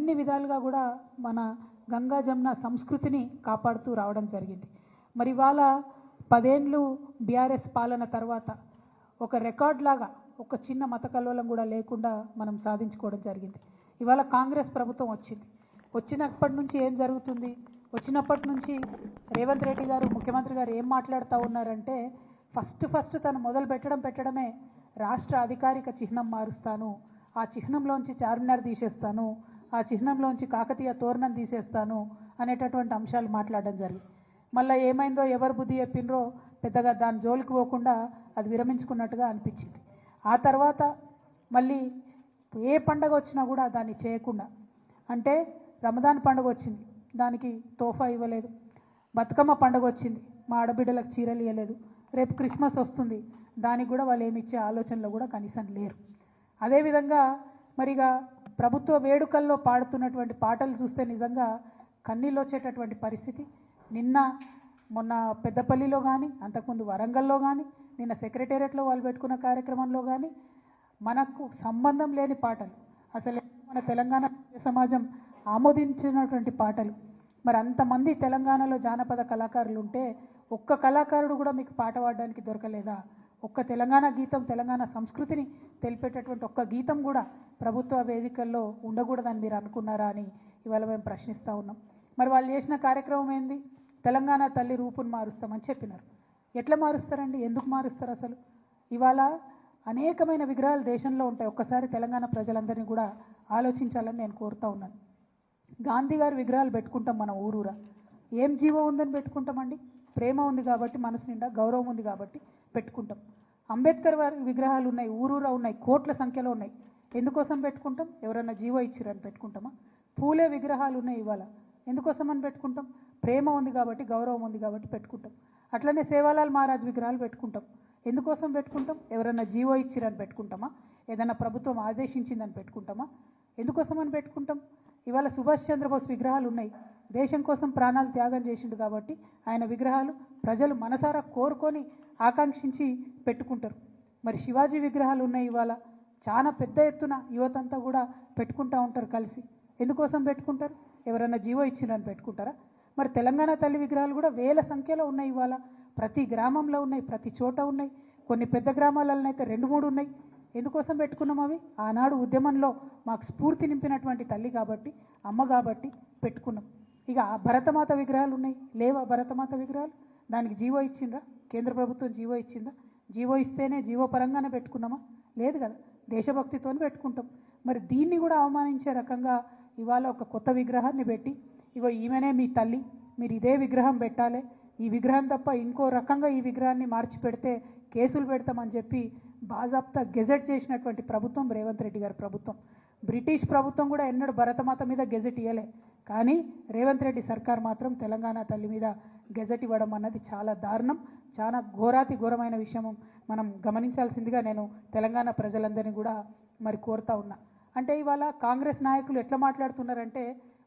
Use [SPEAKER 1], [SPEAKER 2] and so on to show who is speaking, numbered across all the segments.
[SPEAKER 1] అన్ని విధాలుగా కూడా మన గంగా జమున సంస్కృతిని కాపాడుతూ రావడం జరిగింది. మరి ఇవాళ 10 ఏళ్ళు బీఆర్ఎస్ పాలన తర్వాత ఒక రికార్డ్ లాగా ఒక చిన్న మత కల్లోలం కూడా లేకుండా మనం సాధించుకోవడం జరిగింది. ఇవాళ కాంగ్రెస్ ప్రభుత్వం వచ్చినప్పటి నుంచి ఏం జరుగుతుంది? వచ్చినప్పటి నుంచి రేవంత్ రెడ్డి గారు ముఖ్యమంత్రి గారు ఏం మాట్లాడుతూ ఉన్నారంటే ఫస్ట్ తను మొదలు పెట్టడమే రాష్ట్ర అధికారిక చిహ్నం మారుస్తాను, ఆ చిహ్నంలోంచి చార్మినార్ తీసేస్తాను, ఆ చిహ్నంలోంచి కాకతీయ తోరణం తీసేస్తాను అనేటటువంటి అంశాలు మాట్లాడడం జరిగింది. మళ్ళీ ఏమైందో ఎవరు బుద్ధి చెప్పినరో పెద్దగా దాని జోలికి పోకుండా అది విరమించుకున్నట్టుగా అనిపించింది. ఆ తర్వాత మళ్ళీ ఏ పండగ వచ్చినా కూడా దాన్ని చేయకుండా, అంటే రమదాన్ పండుగ వచ్చింది దానికి తోఫా ఇవ్వలేదు, బతుకమ్మ పండుగ వచ్చింది మా ఆడబిడ్డలకు చీరలు ఇవ్వలేదు, రేపు క్రిస్మస్ వస్తుంది దానికి కూడా వాళ్ళు ఏమి ఇచ్చే ఆలోచనలో కూడా కనీసం లేరు. అదేవిధంగా మరిగా ప్రభుత్వ వేడుకల్లో పాడుతున్నటువంటి పాటలు చూస్తే నిజంగా కన్నీళ్ళు వచ్చేటటువంటి పరిస్థితి. మొన్న పెద్దపల్లిలో కానీ అంతకుముందు వరంగల్లో కానీ నిన్న సెక్రటేరియట్లో వాళ్ళు పెట్టుకున్న కార్యక్రమంలో కానీ మనకు సంబంధం లేని పాటలు, అసలు మన తెలంగాణ సమాజం ఆమోదించినటువంటి పాటలు. మరి అంతమంది తెలంగాణలో జానపద కళాకారులు ఉంటే ఒక్క కళాకారుడు కూడా మీకు పాట పాడడానికి దొరకలేదా? ఒక్క తెలంగాణ గీతం, తెలంగాణ సంస్కృతిని తెలిపేటటువంటి ఒక్క గీతం కూడా ప్రభుత్వ వేదికల్లో ఉండకూడదని మీరు అనుకున్నారా అని ఇవాళ మేము ప్రశ్నిస్తూ ఉన్నాం. మరి వాళ్ళు చేసిన కార్యక్రమం ఏంది? తెలంగాణ తల్లి రూపును మారుస్తామని చెప్పినారు. ఎట్లా మారుస్తారండి? ఎందుకు మారుస్తారు? అసలు ఇవాళ అనేకమైన విగ్రహాలు దేశంలో ఉంటాయి. ఒక్కసారి తెలంగాణ ప్రజలందరినీ కూడా ఆలోచించాలని నేను కోరుతూ ఉన్నాను. గాంధీ గారి విగ్రహాలు పెట్టుకుంటాం మనం ఊరూరా. ఏం జీవం ఉందని పెట్టుకుంటామండి? ప్రేమ ఉంది కాబట్టి, మనసు నిండా గౌరవం ఉంది కాబట్టి పెట్టుకుంటాం. అంబేద్కర్ వారి విగ్రహాలు ఉన్నాయి, ఊరూరా ఉన్నాయి, కోట్ల సంఖ్యలో ఉన్నాయి. ఎందుకోసం పెట్టుకుంటాం? ఎవరన్నా జీవో ఇచ్చిరని పెట్టుకుంటామా? పూలే విగ్రహాలు ఉన్నాయి ఇవాళ, ఎందుకోసం అని పెట్టుకుంటాం? ప్రేమ ఉంది కాబట్టి, గౌరవం ఉంది కాబట్టి పెట్టుకుంటాం. అట్లనే సేవాలాల్ మహారాజ్ విగ్రహాలు పెట్టుకుంటాం. ఎందుకోసం పెట్టుకుంటాం? ఎవరన్నా జీవో ఇచ్చిరని పెట్టుకుంటామా? ఏదైనా ప్రభుత్వం ఆదేశించిందని పెట్టుకుంటామా? ఎందుకోసం అని పెట్టుకుంటాం? ఇవాళ సుభాష్ చంద్రబోస్ విగ్రహాలు ఉన్నాయి, దేశం కోసం ప్రాణాలు త్యాగం చేసిండు కాబట్టి ఆయన విగ్రహాలు ప్రజలు మనసారా కోరుకొని ఆకాంక్షించి పెట్టుకుంటారు. మరి శివాజీ విగ్రహాలు ఉన్నాయి ఇవాళ, చాలా పెద్ద ఎత్తున యువతంతా కూడా పెట్టుకుంటూ ఉంటారు కలిసి. ఎందుకోసం పెట్టుకుంటారు? ఎవరన్నా జీవో ఇచ్చిరని పెట్టుకుంటారా? మరి తెలంగాణ తల్లి విగ్రహాలు కూడా వేల సంఖ్యలో ఉన్నాయి ఇవాళ, ప్రతి గ్రామంలో ఉన్నాయి, ప్రతి చోట ఉన్నాయి. కొన్ని పెద్ద గ్రామాలలో అయితే 2-3 ఉన్నాయి. ఎందుకోసం పెట్టుకున్నాం? అవి ఆనాడు ఉద్యమంలో మాకు స్ఫూర్తి నింపినటువంటి తల్లి కాబట్టి, అమ్మ కాబట్టి పెట్టుకున్నాం. ఇక భరతమాత విగ్రహాలు ఉన్నాయి, లేవా భరతమాత విగ్రహాలు? దానికి జీవో ఇచ్చిందా? కేంద్ర ప్రభుత్వం జీవో ఇచ్చిందా? జీవో ఇస్తేనే జీవో పరంగానే పెట్టుకున్నామా? లేదు కదా, దేశభక్తితో పెట్టుకుంటాం. మరి దీన్ని కూడా అవమానించే రకంగా ఇవాళ ఒక కొత్త విగ్రహాన్ని పెట్టి, ఇగో ఈమెనే మీ తల్లి, మీరు ఇదే విగ్రహం పెట్టాలి, ఈ విగ్రహం తప్ప ఇంకో రకంగా ఈ విగ్రహాన్ని మార్చి పెడితే కేసులు పెడతామని చెప్పి బాజాప్తా గెజెట్ చేసినటువంటి ప్రభుత్వం రేవంత్ రెడ్డి గారి ప్రభుత్వం. బ్రిటిష్ ప్రభుత్వం కూడా ఎన్నడూ భరతమాత మీద గెజెట్ ఇవ్వలే, కానీ రేవంత్ రెడ్డి సర్కార్ మాత్రం తెలంగాణ తల్లి మీద గెజెట్ ఇవ్వడం అన్నది చాలా దారుణం, చాలా ఘోరాతి ఘోరమైన విషయం. మనం గమనించాల్సిందిగా నేను తెలంగాణ ప్రజలందరినీ కూడా మరి కోరుతా ఉన్నా. అంటే ఇవాళ కాంగ్రెస్ నాయకులు ఎట్లా మాట్లాడుతున్నారంటే,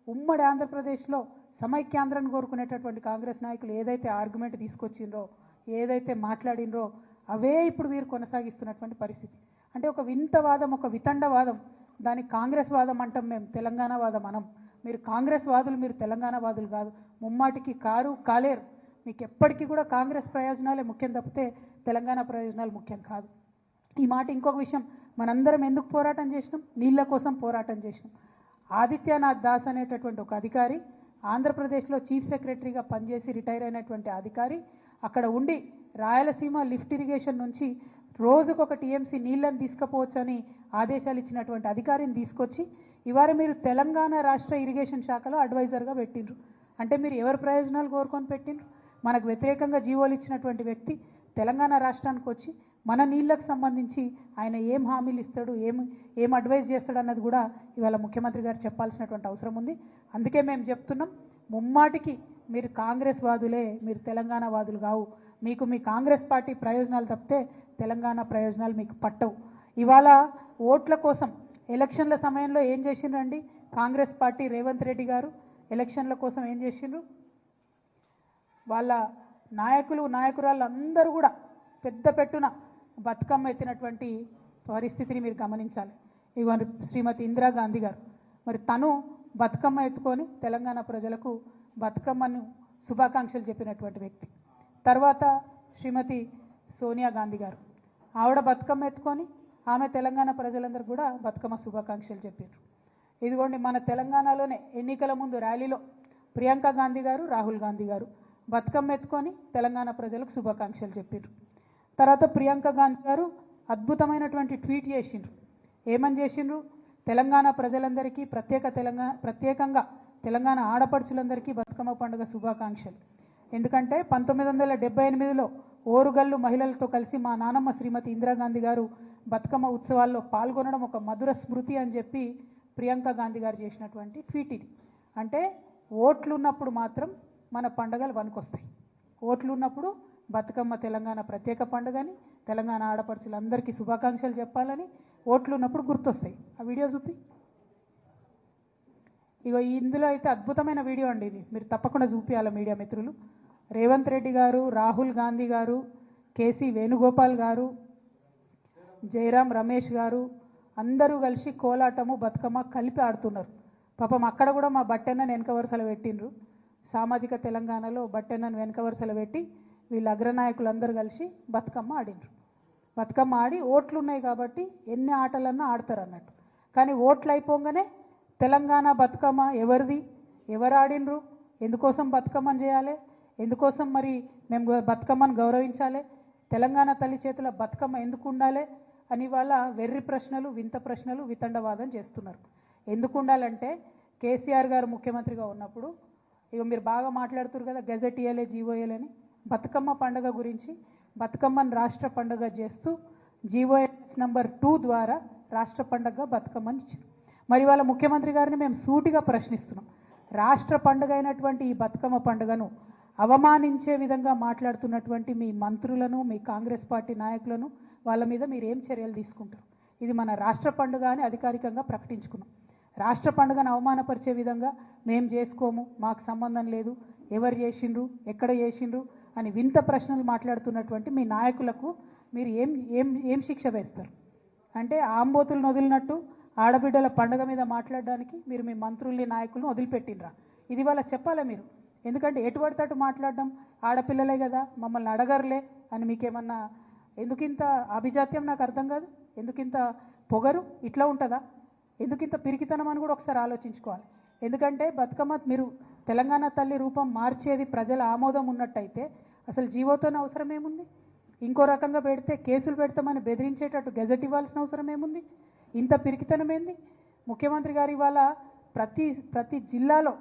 [SPEAKER 1] ఉమ్మడి ఆంధ్రప్రదేశ్లో సమైక్యాంధ్రాన్ని కోరుకునేటటువంటి కాంగ్రెస్ నాయకులు ఏదైతే ఆర్గ్యుమెంట్ తీసుకొచ్చిండ్రో, ఏదైతే మాట్లాడినరో అవే ఇప్పుడు వీరు కొనసాగిస్తున్నటువంటి పరిస్థితి. అంటే ఒక వింత వాదం, ఒక వితండవాదం, దానికి కాంగ్రెస్ వాదం అంటాం మేము, తెలంగాణ వాదం అనం. మీరు కాంగ్రెస్ వాదులు, మీరు తెలంగాణ వాదులు కాదు, ముమ్మాటికి కాలేరు. మీకు ఎప్పటికీ కూడా కాంగ్రెస్ ప్రయోజనాలే ముఖ్యం తప్పితే తెలంగాణ ప్రయోజనాలు ముఖ్యం కాదు. ఈ మాట ఇంకొక విషయం, మనందరం ఎందుకు పోరాటం చేసినాం? నీళ్ళ కోసం పోరాటం చేసినాం. ఆదిత్యనాథ్ దాస్ అనేటటువంటి ఒక అధికారి, ఆంధ్రప్రదేశ్లో చీఫ్ సెక్రటరీగా పనిచేసి రిటైర్ అయినటువంటి అధికారి, అక్కడ ఉండి రాయలసీమ లిఫ్ట్ ఇరిగేషన్ నుంచి రోజుకొక టీఎంసీ నీళ్ళని తీసుకుపోవచ్చని ఆదేశాలు ఇచ్చినటువంటి అధికారిని తీసుకొచ్చి ఇవాళ మీరు తెలంగాణ రాష్ట్ర ఇరిగేషన్ శాఖలో అడ్వైజర్గా పెట్టిండ్రు. అంటే మీరు ఎవరి ప్రయోజనాలు కోరుకొని పెట్టిండ్రు? మనకు వ్యతిరేకంగా జీవోలు ఇచ్చినటువంటి వ్యక్తి తెలంగాణ రాష్ట్రానికి వచ్చి మన నీళ్ళకు సంబంధించి ఆయన ఏం హామీలు ఇస్తాడు, ఏం అడ్వైజ్ చేస్తాడు అన్నది కూడా ఇవాళ ముఖ్యమంత్రి గారు చెప్పాల్సినటువంటి అవసరం ఉంది. అందుకే మేము చెప్తున్నాం, ముమ్మాటికి మీరు కాంగ్రెస్ వాదులే, మీరు తెలంగాణ వాదులు కావు. మీకు మీ కాంగ్రెస్ పార్టీ ప్రయోజనాలు తప్పితే తెలంగాణ ప్రయోజనాలు మీకు పట్టవు. ఇవాళ ఓట్ల కోసం ఎలక్షన్ల సమయంలో ఏం చేసిండ్రండి కాంగ్రెస్ పార్టీ? రేవంత్ రెడ్డి గారు ఎలక్షన్ల కోసం ఏం చేసిండ్రు? వాళ్ళ నాయకులు నాయకురాళ్ళు అందరూ కూడా పెద్ద పెట్టున బతుకమ్మ ఎత్తినటువంటి పరిస్థితిని మీరు గమనించాలి. ఇవ్వండి శ్రీమతి ఇందిరాగాంధీ గారు, మరి తను బతుకమ్మ ఎత్తుకొని తెలంగాణ ప్రజలకు బతుకమ్మను శుభాకాంక్షలు చెప్పినటువంటి వ్యక్తి. తర్వాత శ్రీమతి సోనియా గాంధీ గారు, ఆవిడ బతుకమ్మ ఎత్తుకొని ఆమె తెలంగాణ ప్రజలందరూ కూడా బతుకమ్మ శుభాకాంక్షలు చెప్పారు. ఇదిగోండి మన తెలంగాణలోనే ఎన్నికల ముందు ర్యాలీలో ప్రియాంక గాంధీ గారు, రాహుల్ గాంధీ గారు బతుకమ్మ ఎత్తుకొని తెలంగాణ ప్రజలకు శుభాకాంక్షలు చెప్పారు. తర్వాత ప్రియాంక గాంధీ గారు అద్భుతమైనటువంటి ట్వీట్ చేసిండ్రు. ఏమని చేసిండ్రు? తెలంగాణ ప్రజలందరికీ ప్రత్యేకంగా తెలంగాణ ఆడపడుచులందరికీ బతుకమ్మ పండుగ శుభాకాంక్షలు. ఎందుకంటే 1978లో ఓరుగల్లు మహిళలతో కలిసి మా నానమ్మ శ్రీమతి ఇందిరాగాంధీ గారు బతుకమ్మ ఉత్సవాల్లో పాల్గొనడం ఒక మధుర స్మృతి అని చెప్పి ప్రియాంక గాంధీ గారు చేసినటువంటి ట్వీట్ ఇది. అంటే ఓట్లు ఉన్నప్పుడు మాత్రం మన పండుగలు వనుకొస్తాయి. ఓట్లు ఉన్నప్పుడు బతుకమ్మ తెలంగాణ ప్రత్యేక పండుగని, తెలంగాణ ఆడపడుచులందరికీ శుభాకాంక్షలు చెప్పాలని ఓట్లు ఉన్నప్పుడు గుర్తొస్తాయి. ఆ వీడియో చూపి. ఇగో ఇందులో అయితే అద్భుతమైన వీడియో అండి ఇది, మీరు తప్పకుండా చూపించాలి మీడియా మిత్రులు. రేవంత్ రెడ్డి గారు, రాహుల్ గాంధీ గారు, కేసీ వేణుగోపాల్ గారు, జయరాం రమేష్ గారు అందరూ కలిసి కోలాటము బతుకమ్మ కలిపి ఆడుతున్నారు. పాపం అక్కడ కూడా మా బట్టెన్నను వెనక వరుసలు పెట్టిండ్రు. సామాజిక తెలంగాణలో బట్టెన్నను వెనక వరుసలు పెట్టి వీళ్ళ అగ్రనాయకులందరూ కలిసి బతుకమ్మ ఆడిండ్రు. బతుకమ్మ ఆడి ఓట్లు ఉన్నాయి కాబట్టి ఎన్ని ఆటలన్నా ఆడతారు అన్నట్టు. కానీ ఓట్లు అయిపోగానే తెలంగాణ బతుకమ్మ ఎవరిది, ఎవరు ఆడినరు, ఎందుకోసం బతుకమ్మని చేయాలి, ఎందుకోసం మరి మేము బతుకమ్మను గౌరవించాలి, తెలంగాణ తల్లి చేతుల బతుకమ్మ ఎందుకు ఉండాలి అని వాళ్ళ వెర్రి ప్రశ్నలు, వింత ప్రశ్నలు, వితండవాదం చేస్తున్నారు. ఎందుకు ఉండాలంటే కేసీఆర్ గారు ముఖ్యమంత్రిగా ఉన్నప్పుడు ఇక మీరు బాగా మాట్లాడుతున్నారు కదా, గెజెట్ ఇయ్యలే, జీవో ఇయ్యలేని. బతుకమ్మ పండుగ గురించి బతుకమ్మను రాష్ట్ర పండుగ చేస్తూ జీవోఎస్ నంబర్ 2 ద్వారా రాష్ట్ర పండుగ బతుకమ్మని ఇచ్చారు. మరి వాళ్ళ ముఖ్యమంత్రి గారిని మేము సూటిగా ప్రశ్నిస్తున్నాం. రాష్ట్ర పండుగ అయినటువంటి ఈ బతుకమ్మ పండుగను అవమానించే విధంగా మాట్లాడుతున్నటువంటి మీ మంత్రులను, మీ కాంగ్రెస్ పార్టీ నాయకులను వాళ్ళ మీద మీరు ఏం చర్యలు తీసుకుంటారు? ఇది మన రాష్ట్ర పండుగ అని అధికారికంగా ప్రకటించుకున్నాం. రాష్ట్ర పండుగను అవమానపరిచే విధంగా మేము చేసుకోము, మాకు సంబంధం లేదు, ఎవరు చేసిండ్రు, ఎక్కడ చేసిండ్రు అని వింత ప్రశ్నలు మాట్లాడుతున్నటువంటి మీ నాయకులకు మీరు ఏం ఏం ఏం శిక్ష వేస్తారు? అంటే ఆంబోతులను వదిలినట్టు ఆడబిడ్డల పండుగ మీద మాట్లాడడానికి మీరు మీ మంత్రుల్ని, నాయకులను వదిలిపెట్టినరా? ఇది వాళ్ళకి చెప్పాలా మీరు? ఎందుకంటే ఎటువంటి తట్టు మాట్లాడడం, ఆడపిల్లలే కదా మమ్మల్ని అడగరులే అని మీకేమన్నా ఎందుకింత అభిజాత్యం? నాకు అర్థం కాదు. ఎందుకింత పొగరు? ఇట్లా ఉంటుందా? ఎందుకింత పిరికితనం అని కూడా ఒకసారి ఆలోచించుకోవాలి. ఎందుకంటే బతుకమ్మ మీరు తెలంగాణ తల్లి రూపం మార్చేది ప్రజల ఆమోదం ఉన్నట్టయితే అసలు జీవోతోనే అవసరం ఏముంది? ఇంకో రకంగా పెడితే కేసులు పెడతామని బెదిరించేటట్టు గెజెట్ ఇవ్వాల్సిన అవసరం ఏముంది? ఇంత పిరికితనం ఏంది? ముఖ్యమంత్రి గారు ఇవాళ ప్రతి జిల్లాలో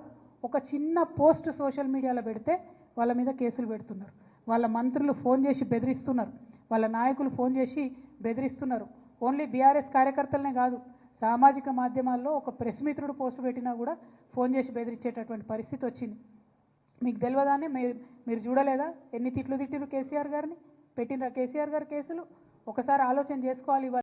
[SPEAKER 1] ఒక చిన్న పోస్ట్ సోషల్ మీడియాలో పెడితే వాళ్ళ మీద కేసులు పెడుతున్నారు. వాళ్ళ మంత్రులు ఫోన్ చేసి బెదిరిస్తున్నారు, వాళ్ళ నాయకులు ఫోన్ చేసి బెదిరిస్తున్నారు. ఓన్లీ బీఆర్ఎస్ కార్యకర్తలనే కాదు, సామాజిక మాధ్యమాల్లో ఒక ప్రెస్ మిత్రుడు పోస్ట్ పెట్టినా కూడా ఫోన్ చేసి బెదిరించేటటువంటి పరిస్థితి వచ్చింది. మీకు తెలియదానే మీరు చూడలేదా ఎన్ని తిట్లు తిట్టిరు కేసీఆర్ గారిని? పెట్టినరా కేసీఆర్ గారు కేసులు? ఒకసారి ఆలోచన చేసుకోవాలి.